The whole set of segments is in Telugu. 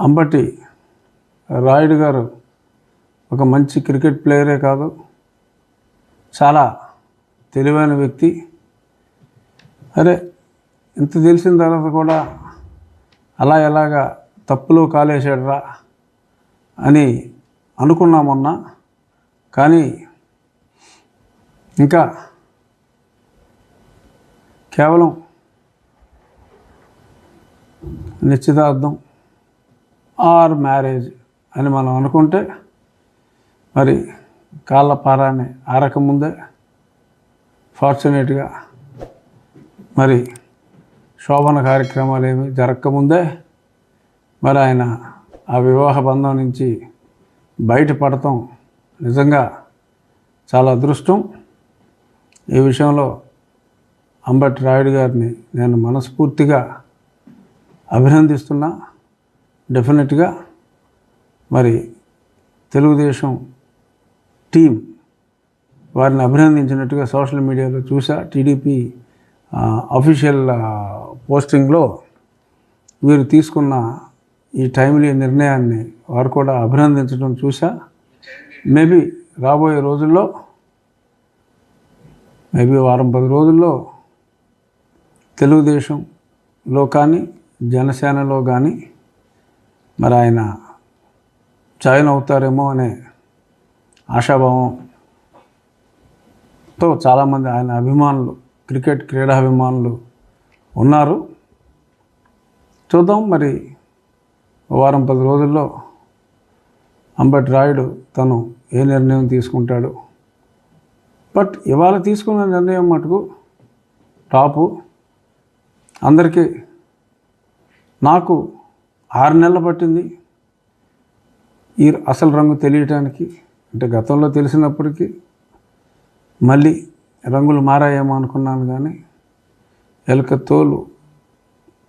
అంబటి రాయుడు గారు ఒక మంచి క్రికెట్ ప్లేయరే కాదు, చాలా తెలివైన వ్యక్తి. అరే ఇంత తెలిసిన తర్వాత కూడా అలా ఎలాగా తప్పులో కాలేశాడురా అని అనుకున్నామన్నా, కానీ ఇంకా కేవలం నిశ్చితార్థం ఆర్ మ్యారేజ్ అని మనం అనుకుంటే మరి కాళ్ళ పారాన్ని ఆరకముందే ఫార్చునేట్గా మరి శోభన కార్యక్రమాలు ఏమి జరగకముందే మరి ఆయన ఆ వివాహ బంధం నుంచి బయటపడటం నిజంగా చాలా అదృష్టం. ఈ విషయంలో అంబటి రాయుడు గారిని నేను మనస్ఫూర్తిగా అభినందిస్తున్నా. డెఫినెట్గా మరి తెలుగుదేశం టీం వారిని అభినందించినట్టుగా సోషల్ మీడియాలో చూసా. టీడీపీ అఫీషియల్ పోస్టింగ్లో వీరు తీసుకున్న ఈ టైమ్లీ నిర్ణయాన్ని వారు కూడా అభినందించడం చూసా. మేబీ రాబోయే రోజుల్లో, మేబీ 10 రోజుల్లో తెలుగుదేశంలో కానీ జనసేనలో కానీ మరి ఆయన జాయిన్ అవుతారేమో అనే ఆశాభావంతో చాలామంది ఆయన అభిమానులు, క్రికెట్ క్రీడాభిమానులు ఉన్నారు. చూద్దాం మరి 10 రోజుల్లో అంబటి రాయుడు తను ఏ నిర్ణయం తీసుకుంటాడు. బట్ ఇవాళ తీసుకున్న నిర్ణయం మటుకు టాపు. అందరికీ, నాకు 6 నెలలు పట్టింది ఈ అసలు రంగు తెలియటానికి. అంటే గతంలో తెలిసినప్పటికీ మళ్ళీ రంగులు మారాయేమో అనుకున్నాను, కానీ ఎలుక తోలు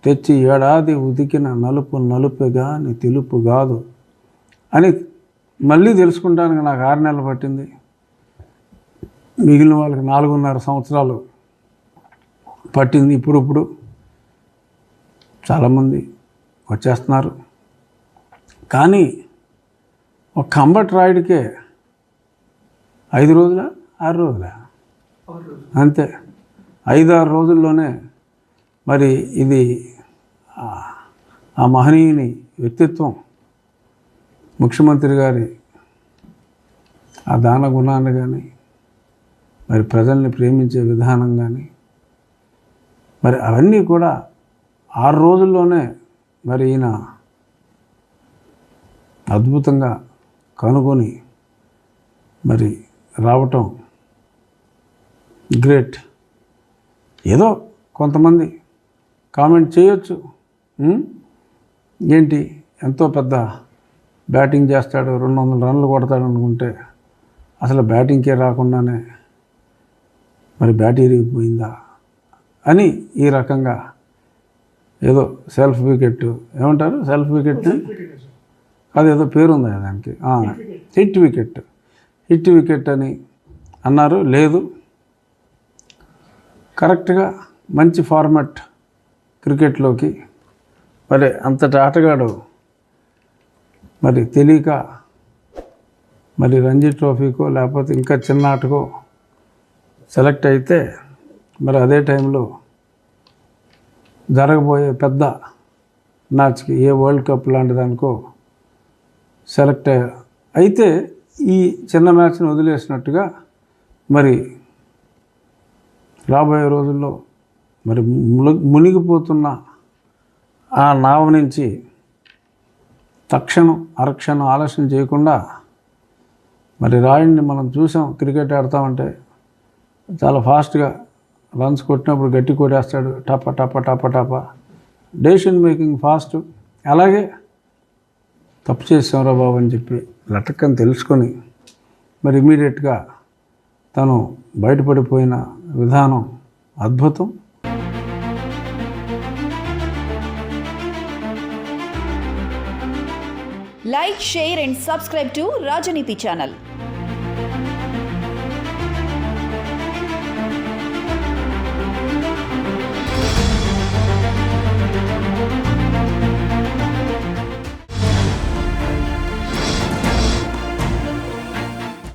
తెచ్చి ఏడాది ఉతికిన నలుపు నలుపే కానీ తెలుపు కాదు అని మళ్ళీ తెలుసుకుంటానికి నాకు 6 నెలలు పట్టింది. మిగిలిన వాళ్ళకి 4.5 సంవత్సరాలు పట్టింది. ఇప్పుడు చాలామంది వచ్చేస్తున్నారు. కానీ ఒక అంబటి రాయుడికే 5 రోజులా 6 రోజులా అంతే, 5-6 రోజుల్లోనే మరి ఇది ఆ మహనీయుని వ్యక్తిత్వం, ముఖ్యమంత్రి గారి ఆ దాన గుణాన్ని కానీ, మరి ప్రజల్ని ప్రేమించే విధానం కానీ, మరి అవన్నీ కూడా 6 రోజుల్లోనే మరి ఈయన అద్భుతంగా కనుగొని మరి రావటం గ్రేట్. ఏదో కొంతమంది కామెంట్ చేయొచ్చు, ఏంటి ఎంతో పెద్ద బ్యాటింగ్ చేస్తాడు, 200 రన్లు కొడతాడు అనుకుంటే అసలు బ్యాటింగ్కే రాకుండానే మరి బ్యాట్ ఇరిగిపోయిందా అని ఈ రకంగా ఏదో సెల్ఫ్ వికెట్ ఏమంటారు, సెల్ఫ్ వికెట్ అది ఏదో పేరు ఉంది దానికి, హిట్ వికెట్ అని అన్నారు. లేదు, కరెక్ట్గా మంచి ఫార్మాట్ క్రికెట్లోకి మరి అంతటి ఆటగాడు మరి తెలియక మరి రంజీ ట్రోఫీకో లేకపోతే ఇంకా చిన్న ఆటకో సెలెక్ట్ అయితే మరి అదే టైంలో జరగబోయే పెద్ద మ్యాచ్కి ఏ వరల్డ్ కప్ లాంటి దానికో సెలెక్ట్ అయితే ఈ చిన్న మ్యాచ్ని వదిలేసినట్టుగా మరి రాబోయే రోజుల్లో మరి మునిగిపోతున్న ఆ నావ నుంచి తక్షణం అరక్షణం ఆలస్యం చేయకుండా మరి రాయుడిని మనం చూసాం. క్రికెట్ ఆడతామంటే చాలా ఫాస్ట్గా రన్స్ కొట్టినప్పుడు గట్టి కొట్టేస్తాడు, టప టప టప టప, డెసిషన్ మేకింగ్ ఫాస్ట్. అలాగే తప్పు చేసాంరా బాబు అని చెప్పి లటక్కని తెలుసుకొని మరి ఇమీడియట్గా తను బయటపడిపోయిన విధానం అద్భుతం. Like, share and subscribe to Rajaniti channel.